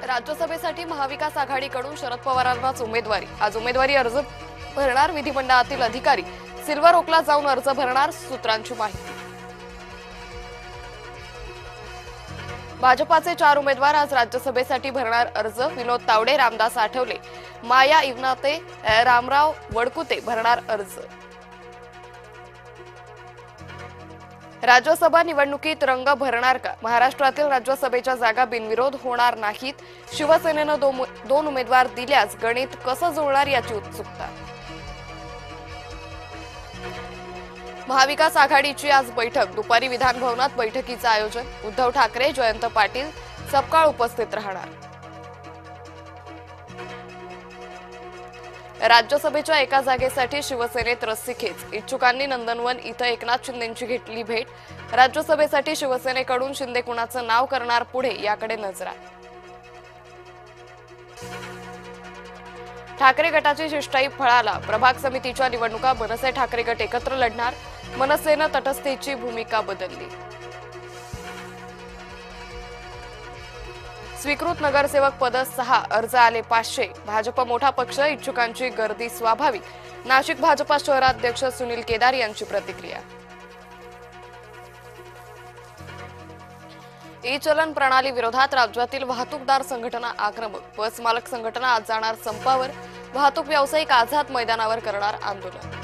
राज्यसभेसाठी महाविकास आघाडीकडून शरद पवारांनाच उमेदवारी। आज उमेदवारी अर्ज भरणार विधिमंडळातील अधिकारी। सिल्वर ओकला जाऊन अर्ज भरणार, सूत्रांची माहिती। भाजपाचे 4 उमेदवार आज राज्यसभेसाठी भरणार अर्ज। विनोद तावडे, रामदास आठवले, माया इवनाते, रामराव वडकुते भरणार अर्ज। राज्यसभा निवडणुकीत रंग भरणार का? महाराष्ट्रातील राज्यसभेच्या जागा बिनविरोध होणार नाहीत। शिवसेनेनं 2 उमेदवार दिल्यास गणित कसं जुळणार याची उत्सुकता। महाविकास आघाडीची आज बैठक। दुपारी विधान भवनात बैठकीचं आयोजन। उद्धव ठाकरे, जयंत पाटील सपकाळ उपस्थित राहणार। राज्यसभेच्या एका जागेसाठी शिवसेनेत रस्सीखेच। इच्छुकांनी नंदनवन इथं एकनाथ शिंदेंची घेतली भेट। राज्यसभेसाठी शिवसेनेकडून शिंदे कुणाचं नाव करणार पुढे याकडे नजर आहे। ठाकरे गटाची शिष्टाई फळाला। प्रभाग समितीच्या निवडणुका मनसे ठाकरे गट एकत्र लढणार। मनसेनं तटस्थतेची भूमिका बदलली। स्वीकृत नगरसेवक पद 6, अर्ज आले 500। भाजप मोठा पक्ष, इच्छुकांची गर्दी स्वाभाविक। नाशिक भाजपा शहराध्यक्ष सुनील केदार यांची प्रतिक्रिया। ई-चलन प्रणाली विरोधात राज्यातील वाहतूकदार संघटना आक्रमक। बस मालक संघटना आज जाणार संपावर। वाहतूक व्यावसायिक आझाद मैदानावर करणार आंदोलन।